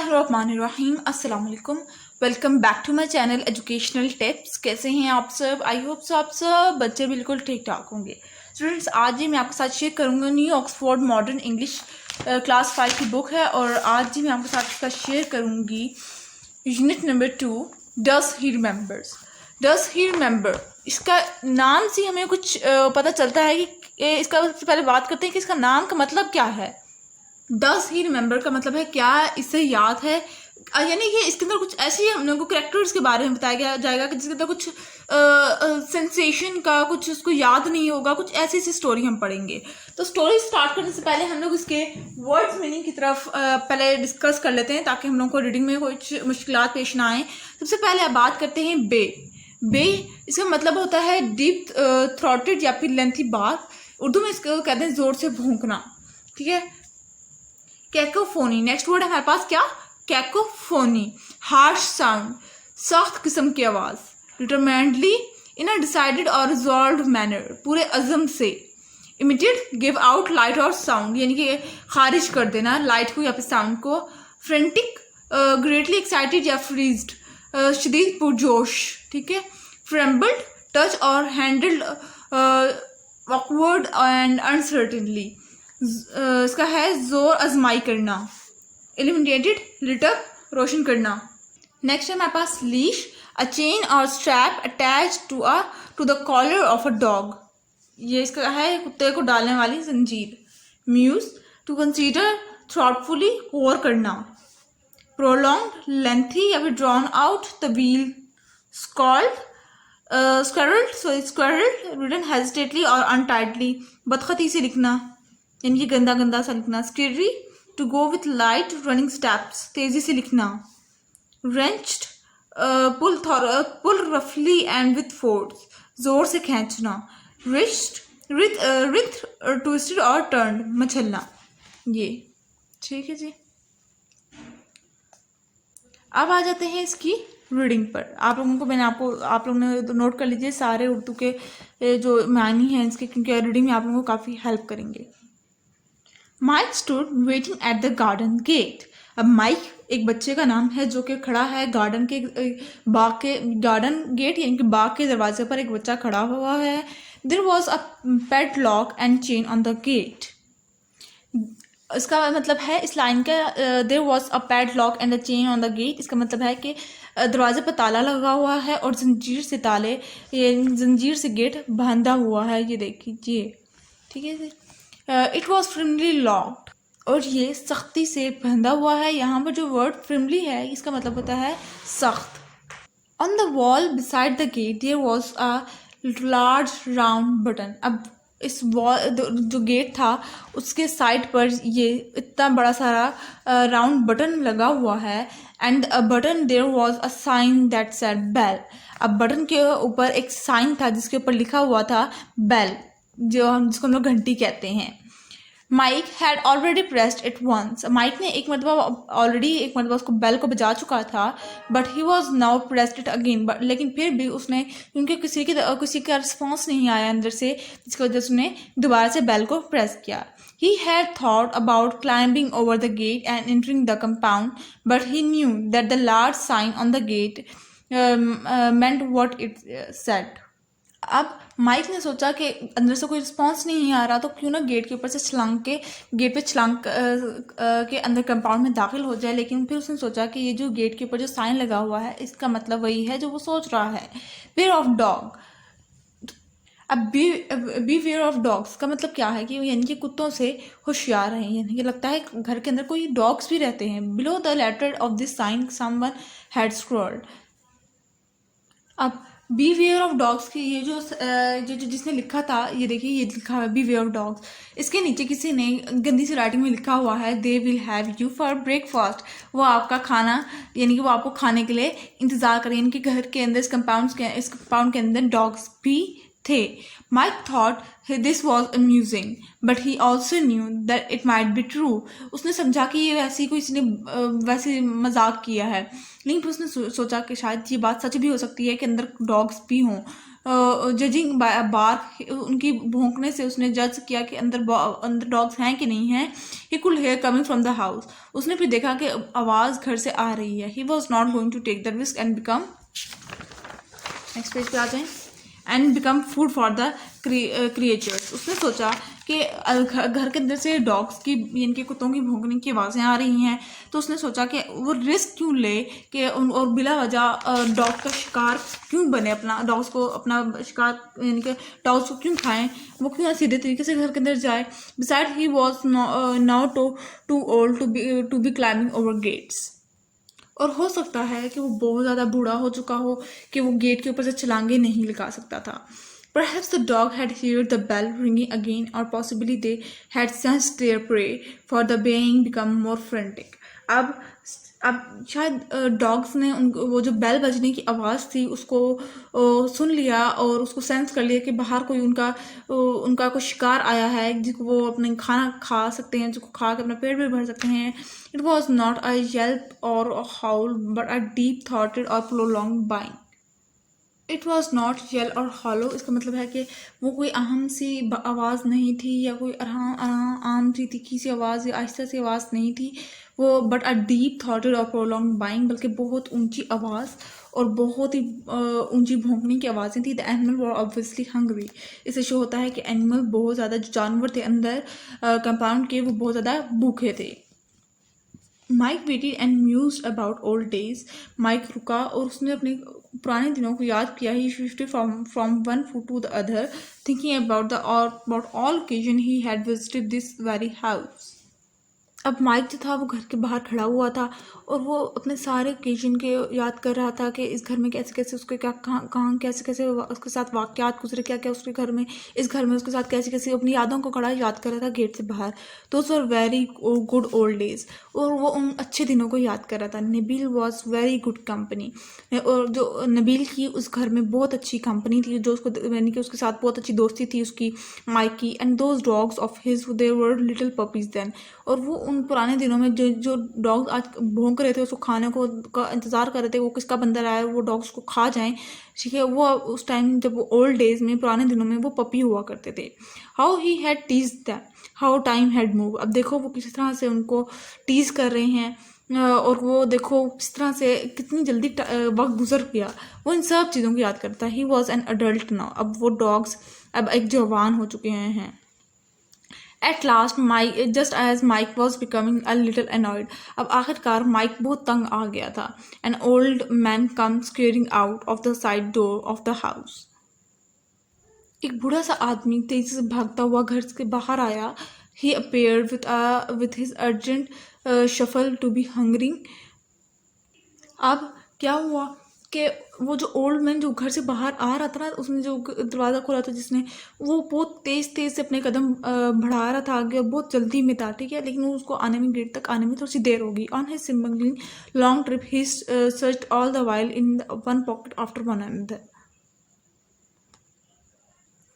बिस्मिल्लाहिर्रहमानिर्रहीम। अस्सलाम वालेकुम। Welcome back to my channel educational tips. कैसे हैं आप सब? आई होप सो आप सब बच्चे बिल्कुल ठीक ठाक होंगे। स्टूडेंट्स, आज ही मैं आपके साथ शेयर करूंगा new Oxford modern English class 5 की बुक है, और आज ही मैं आपके साथ शेयर करूंगी unit number 2, does he remembers. Does he remember, इसका नाम से हमें कुछ पता चलता है कि इसका सबसे पहले बात करते हैं कि इसका नाम का मतलब क्या है। डज ही रिमेंबर का मतलब है क्या इसे याद है, यानी कि इसके अंदर कुछ ऐसे हम लोगों को कैरेक्टर्स के बारे में बताया जाएगा कि जिसके अंदर कुछ सेंसेशन का कुछ उसको याद नहीं होगा, कुछ ऐसी ऐसी स्टोरी हम पढ़ेंगे। तो स्टोरी स्टार्ट करने से पहले हम लोग इसके वर्ड्स मीनिंग की तरफ पहले डिस्कस कर लेते हैं, ताकि हम लोग को रीडिंग में कुछ मुश्किलात पेश ना आए। सबसे पहले आप बात करते हैं बे। बे इसका मतलब होता है डीप थ्रॉटेड या फिर लेंथी बात। उर्दू में इसको कहते हैं जोर से भौंकना, ठीक है। कैकोफोनी, नेक्स्ट वर्ड है हमारे पास क्या? कैकोफोनी, हार्श साउंड, सख्त किस्म की आवाज। डिटरमाइंडली, इन अ डिसाइडेड और रिजॉल्व मैनर, पूरे अज़म से। इमिडिएट, गिव आउट लाइट और साउंड, यानी कि खारिज कर देना लाइट को या फिर साउंड को। फ्रेंटिक, ग्रेटली एक्साइटेड या फ्रीज्ड, शदीद पुरजोश, ठीक है। फ्रेम्बल्ड, टच और हैंडल्ड ऑकवर्ड एंड अनसर्टेनली, इसका है जोर आजमाई करना। इल्यूमिनेटेड, लिट अप, रोशन करना। नेक्स्ट है हमारे पास लीश, अ चेन और strap attach to the collar of a dog, ये इसका है कुत्ते को डालने वाली जंजीर। म्यूज, टू कंसीडर थॉटफुली, गौर करना। प्रोलॉन्ग, लेंथी या फिर ड्रॉन आउट, तवील। स्कॉल्ड, स्क्वेरल्ड, रिटन हेजिटेटली और अनटाइटली, बदखती से लिखना, यानी कि गंदा गंदा सा लिखना। स्किरी, to go with light running steps, तेजी से लिखना। रेंच्ड, पुल रफली एंड विथ फोर्स, जोर से खींचना। रिथ, ट्विस्टेड और टर्न, मचलना। ये ठीक है जी। अब आ जाते हैं इसकी रीडिंग पर। आप लोगों ने नोट कर लीजिए सारे उर्दू के जो मानी हैं इसके, क्योंकि रीडिंग में आप लोगों को काफ़ी हेल्प करेंगे। Mike stood waiting at the garden gate. अब माइक एक बच्चे का नाम है जो कि खड़ा है गार्डन के गार्डन गेट यानी कि बाग के दरवाजे पर एक बच्चा खड़ा हुआ है। There was a padlock and chain on the gate. इसका मतलब है इस लाइन का, there was a padlock and a chain on the gate, इसका मतलब है कि दरवाजे पर ताला लगा हुआ है और जंजीर से गेट बांधा हुआ है। ये देखिए, ठीक है जी। इट वॉज फ्रिमली लॉक्ड, और ये सख्ती से बंधा हुआ है। यहाँ पर जो वर्ड फ्रिमली है इसका मतलब होता है सख्त। On the wall beside the gate there was a large round button. अब इस वॉल जो गेट था उसके साइड पर ये इतना बड़ा सारा राउंड बटन लगा हुआ है। And a button there was a sign that said bell. अब बटन के ऊपर एक साइन था जिसके ऊपर लिखा हुआ था बेल, जिसको हम लोग घंटी कहते हैं। Mike had already pressed it once. Mike ने एक मरतबा उसको बेल को बजा चुका था। But he was now pressed it again, लेकिन फिर भी उसने, क्योंकि किसी का रिस्पॉन्स नहीं आया अंदर से, जिसकी वजह से उसने दोबारा से बेल को प्रेस किया। He had thought about climbing over the gate and entering the compound, but he knew that the large sign on the gate meant what it said. अब माइक ने सोचा कि अंदर से कोई रिस्पॉन्स नहीं आ रहा, तो क्यों ना गेट के ऊपर से गेट पे छलांग के अंदर कंपाउंड में दाखिल हो जाए। लेकिन फिर उसने सोचा कि ये जो गेट के ऊपर जो साइन लगा हुआ है इसका मतलब वही है जो वो सोच रहा है, फेयर ऑफ डॉग। अब बी फेयर ऑफ डॉग्स का मतलब क्या है कि यानी कि कुत्तों से होशियार रहें, यानी कि लगता है घर के अंदर कोई डॉग्स भी रहते हैं। Below the letter of this sign someone had scrawled. अब बी वेयर ऑफ डॉग्स की ये जो जिसने लिखा था, ये देखिए ये लिखा हुआ है बी वेयर ऑफ डॉग्स। इसके नीचे किसी ने गंदी सी राइटिंग में लिखा हुआ है they will have you for breakfast. वो आपका खाना, यानी कि वो आपको खाने के लिए इंतजार करें, यानी कि घर के अंदर इस कंपाउंड के अंदर डॉग्स भी थे। Mike thought this was amusing but he also knew that it might be true. उसने समझा कि ये वैसे मजाक किया है, लेकिन फिर उसने सोचा कि शायद ये बात सच भी हो सकती है कि अंदर डॉग्स भी हों। जजिंग बार, उनकी भौंकने से उसने जज किया कि अंदर डॉग्स हैं कि नहीं हैं. He could here coming from the house, उसने फिर देखा कि आवाज़ घर से आ रही है. He was not going to take the risk and become, next page पे आ जाएं, and become food for the creatures. उसने सोचा कि घर के अंदर से डॉग्स की, इनके कुत्तों की भौंकने की आवाज़ें आ रही हैं, तो उसने सोचा कि वो रिस्क क्यों ले कि और बिला वजह डॉग का शिकार क्यों बने, अपना डॉग्स को अपना शिकार, यानी कि डॉग्स को क्यों खाएं, वो क्यों सीधे तरीके से घर के अंदर जाए. Beside he was now too old to be climbing over gates. और हो सकता है कि वो बहुत ज़्यादा बूढ़ा हो चुका हो कि वो गेट के ऊपर से छलांगे नहीं लगा सकता था. Perhaps the dog had heard the bell ringing again, or possibly they had sensed their prey, for the baying become more frantic. अब शायद डॉग्स ने उनको वो जो बेल बजने की आवाज़ थी उसको सुन लिया और उसको सेंस कर लिया कि बाहर कोई उनका कोई शिकार आया है जिसको वो अपने खाना खा सकते हैं, जिसको खा के अपना पेट भी भर सकते हैं. It was not a yelp or a howl but a deep थॉटेड और prolong baying. It was not yell or hollow, इसका मतलब है कि वो कोई अहम सी आवाज़ नहीं थी या कोई आम सी तीखी सी आवाज़ या आहिस्ता सी आवाज़ नहीं थी वो, बट अ डीप थॉटेड और प्रोलॉन्ग बाइंग, बल्कि बहुत ऊंची आवाज़ और बहुत ही ऊंची भौंकने की आवाज़ें थी. The animal were obviously hungry. इससे शो होता है कि एनिमल बहुत ज़्यादा, जो जानवर थे अंदर कंपाउंड के, वो बहुत ज़्यादा भूखे थे. Mike waited and mused about old days. Mike रुका और उसने अपने पुराने दिनों को याद किया. He shifted from one foot to the other, thinking about all occasion he had visited this very house. अब माइक जो था वो घर के बाहर खड़ा हुआ था और वो अपने सारे ओकेजन के याद कर रहा था कि इस घर में कैसे कैसे उसके क्या कहाँ कैसे कैसे उसके साथ वाक़यात गुजरे, क्या क्या उसके घर में, इस घर में उसके साथ कैसे कैसे अपनी यादों को खड़ा याद कर रहा था गेट से बाहर. Those were very good old days, और वो उन अच्छे दिनों को याद कर रहा था. Nabeel was very good company, और जो नबील की उस घर में बहुत अच्छी कंपनी थी, जो उसको यानी कि उसके साथ बहुत अच्छी दोस्ती थी उसकी माइक की. And those dogs of his there were little puppies then, और वो उन पुराने दिनों में जो डॉग्स आज भौंक रहे थे उसको खाने को का इंतज़ार कर रहे थे, वो किसका बंदर आया वो डॉग्स को खा जाएं, ठीक है. वो उस टाइम जब वो ओल्ड डेज में, पुराने दिनों में वो पपी हुआ करते थे. How he had tease that, how time had move. अब देखो वो किस तरह से उनको टीज कर रहे हैं और वो देखो किस तरह से कितनी जल्दी वक्त गुजर गया. वो इन सब चीज़ों को याद करता है. He was an adult now, अब वो डॉग्स अब एक जवान हो चुके हैं. At last, just as Mike was becoming a little annoyed, अब आखिरकार माइक बहुत तंग आ गया था. An old man comes scurrying out of the side door of the house. एक बूढ़ा सा आदमी तेजी से भागता हुआ घर के बाहर आया. He appeared with his urgent shuffle to be hungry. अब क्या हुआ कि वो जो ओल्ड मैन जो घर से बाहर आ रहा था ना, उसने जो दरवाज़ा खोला था जिसने, वो बहुत तेज़ से अपने कदम बढ़ा रहा था आगे, बहुत जल्दी में था, ठीक है, लेकिन वो उसको आने में, गेट तक आने में थोड़ी सी देर होगी. On his similarly long trip he searched all the while in one pocket after one another.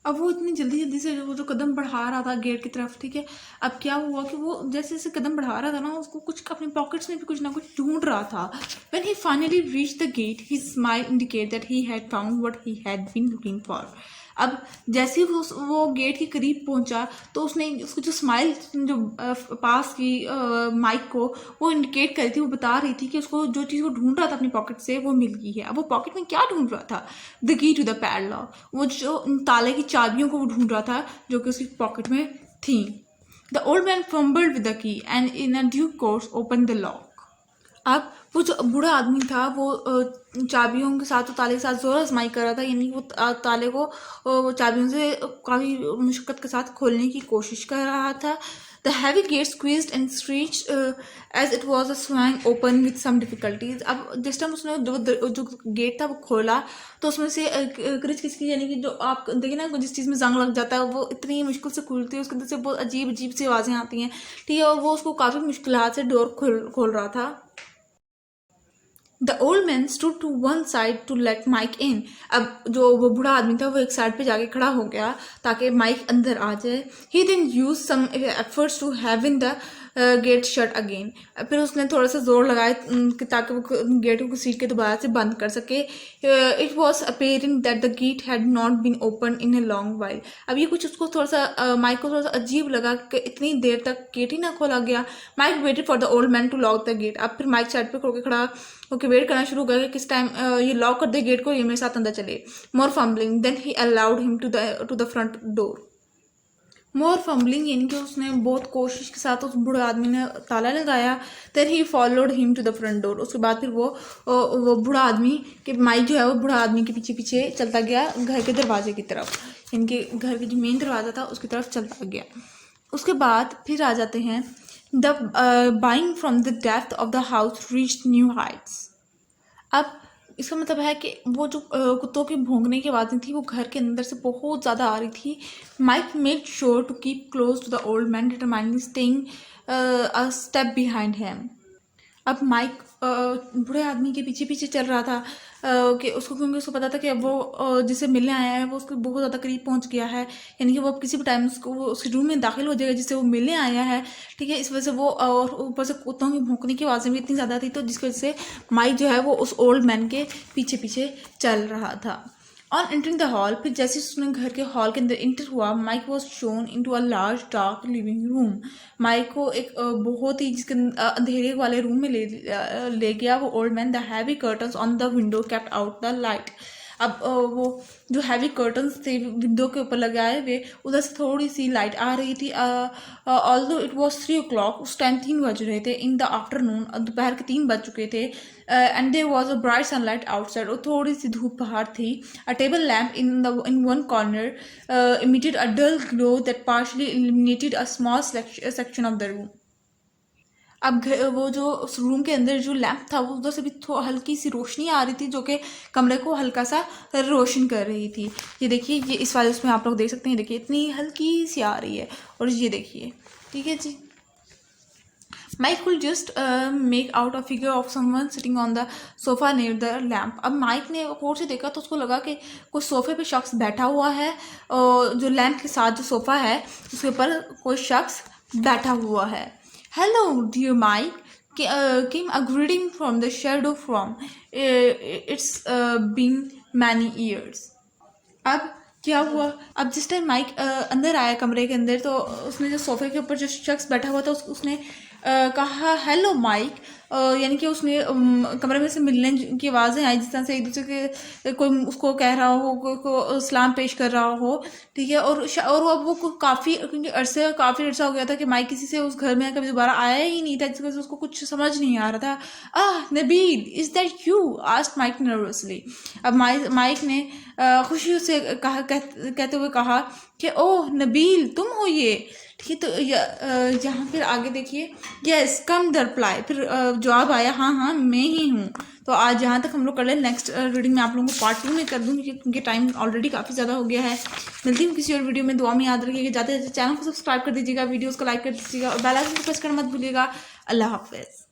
अब वो इतनी जल्दी से वो जो कदम बढ़ा रहा था गेट की तरफ, ठीक है, अब क्या हुआ कि वो जैसे जैसे कदम बढ़ा रहा था ना, उसको कुछ अपने पॉकेट्स में भी कुछ ना कुछ ढूंढ रहा था. When he finally reached the gate, his smile indicated that he had found what he had been looking for. अब जैसे ही वो गेट के करीब पहुंचा तो उसने उसको जो स्माइल जो पास की माइक को, वो इंडिकेट कर रही थी, वो बता रही थी कि उसको जो चीज़ वो ढूंढ रहा था अपनी पॉकेट से वो मिल गई है. अब वो पॉकेट में क्या ढूंढ रहा था? The key to the padlock, वो जो ताले की चाबियों को वो ढूंढ रहा था जो कि उसकी पॉकेट में थी. The old man fumbled with the key and in a due course open the lock. अब वो जो बूढ़ा आदमी था वो चाबियों के साथ, तो ताले के साथ जोर आजमाई कर रहा था, यानी वो ताले को वो चाबियों से काफ़ी मुश्किल के साथ खोलने की कोशिश कर रहा था. The heavy gate squeezed and stretched as it was a swung open with some difficulties. अब जिस टाइम उसने जो गेट था वो खोला तो उसमें से क्रिच किसकी, यानी कि जो आप देखिए ना जिस चीज़ में जंग लग जाता है वो इतनी मुश्किल से खुलती है, उसके अंदर से बहुत अजीब सी आवाज़ें आती हैं, ठीक है, और वो उसको काफ़ी मुश्किलात से डोर खोल रहा था. The old man stood to one side to let Mike in. अब जो वो बूढ़ा आदमी था वो एक साइड पे जाके खड़ा हो गया ताकि माइक अंदर आ जाए. He then used some efforts to have in the gate shut again. फिर उसने थोड़ा सा जोर लगाया ताकि वो गेट को घसीट के दोबारा से बंद कर सके। It was appearing that the gate had not been open in a long while. अब ये कुछ उसको थोड़ा सा माइक को थोड़ा सा अजीब लगा कि इतनी देर तक गेट ही ना खोला गया। Mike waited for the old man to lock the gate. अब फिर माइक साइड पे होकर खड़ा होकर वेट करना शुरू कर किस टाइम ये लॉक कर दे गेट को, ये मेरे साथ अंदर चले। More fumbling then he allowed him to the front door. More fumbling यानी कि उसने बहुत कोशिश के साथ उस बूढ़े आदमी ने ताला लगाया। Then he followed him to the front door. उसके बाद फिर वो बूढ़ा आदमी के माइक जो है वो बूढ़ा आदमी के पीछे पीछे चलता गया घर के दरवाजे की तरफ, यानी कि घर के जो मेन दरवाज़ा था उसकी तरफ चलता गया। उसके बाद फिर आ जाते हैं the buying from the depth of the house reached new Heights. अब इसका मतलब है कि वो जो कुत्तों के भौंकने की आवाज़ें थी वो घर के अंदर से बहुत ज़्यादा आ रही थी। Mike made sure to keep close to the old man determining staying a step behind him. अब माइक बूढ़े आदमी के पीछे पीछे चल रहा था कि उसको, क्योंकि उसको पता था कि अब वो जिसे मिलने आया है वो उसके बहुत ज़्यादा करीब पहुंच गया है, यानी कि वो अब किसी भी टाइम उसको उसके रूम में दाखिल हो जाएगा जिससे वो मिलने आया है। ठीक है, इस वजह से वो, और ऊपर से कुत्तों की भौंकने की आवाज़ें भी इतनी ज़्यादा थी तो जिसकी वजह से माइक जो है वो उस ओल्ड मैन के पीछे पीछे चल रहा था। ऑन एंटरिंग द हॉल, फिर जैसे उसने घर के हॉल के अंदर इंटर हुआ, Mike was shown in to a large dark living room. Mike को एक बहुत ही जिसके अंधेरे वाले रूम में ले गया वो old man. The heavy curtains on the window kept out the light. अब वो जो हैवी कर्टन्स थे विंडो के ऊपर लगाए हुए, उधर से थोड़ी सी लाइट आ रही थी। ऑल्दो इट वॉज 3 o'clock, उस टाइम 3 बज रहे थे। इन द आफ्टरनून, दोपहर के 3 बज चुके थे। And there was a bright sunlight outside, और थोड़ी सी धूप बाहर थी। A table lamp in one corner emitted a dull glow that partially illuminated a small section of the room. अब वो जो उस रूम के अंदर जो लैंप था वो उधर से भी हल्की सी रोशनी आ रही थी जो कि कमरे को हल्का सा रोशन कर रही थी। ये देखिए, ये इस वाले उसमें आप लोग देख सकते हैं, देखिए इतनी हल्की सी आ रही है। और ये देखिए, ठीक है जी। Mike will just make out a figure of someone sitting on the sofa near the lamp. अब माइक ने गौर से देखा तो उसको लगा कि कोई सोफे पे शख्स बैठा हुआ है, और जो लैम्प के साथ जो सोफा है उसके ऊपर कोई शख्स बैठा हुआ है। Hello dear Mike came a greeting from the shadow from it's been many years. अब क्या हुआ, अब जिस टाइम माइक अंदर आया कमरे के अंदर तो उसने जो सोफे के ऊपर जो शख्स बैठा हुआ था उसने कहा हेलो माइक, यानी कि उसने कमरे में से मिलने की आवाज़ें आई जिस तरह से एक दूसरे के कोई उसको कह रहा हो, कोई को सलाम पेश कर रहा हो। ठीक है, और अब वो काफ़ी, क्योंकि काफ़ी अर्सा हो गया था कि माइक किसी से उस घर में कभी दोबारा आया ही नहीं था, जिस वजह से उसको कुछ समझ नहीं आ रहा था। Nabeel, is that you? Asked Mike nervously. अब माइक ने खुशी से कहते हुए कहा कि ओह नबील, तुम हो ये। ठीक है, तो यहाँ फिर आगे देखिए, यस कम द रिप्लाई, फिर जवाब आया हाँ हाँ मैं ही हूँ। तो आज यहाँ तक हम लोग कर लें, नेक्स्ट रीडिंग में आप लोगों को पार्ट 2 में कर दूँगी क्योंकि टाइम ऑलरेडी काफ़ी ज़्यादा हो गया है। मिलती हूँ किसी और वीडियो में, दुआ में याद रखिएगा, जाते जाते चैनल को सब्सक्राइब कर दीजिएगा, वीडियोज़ को लाइक कर दीजिएगा और बेल आइकन को प्रेस करना मत भूलिएगा। अल्लाह हाफिज़।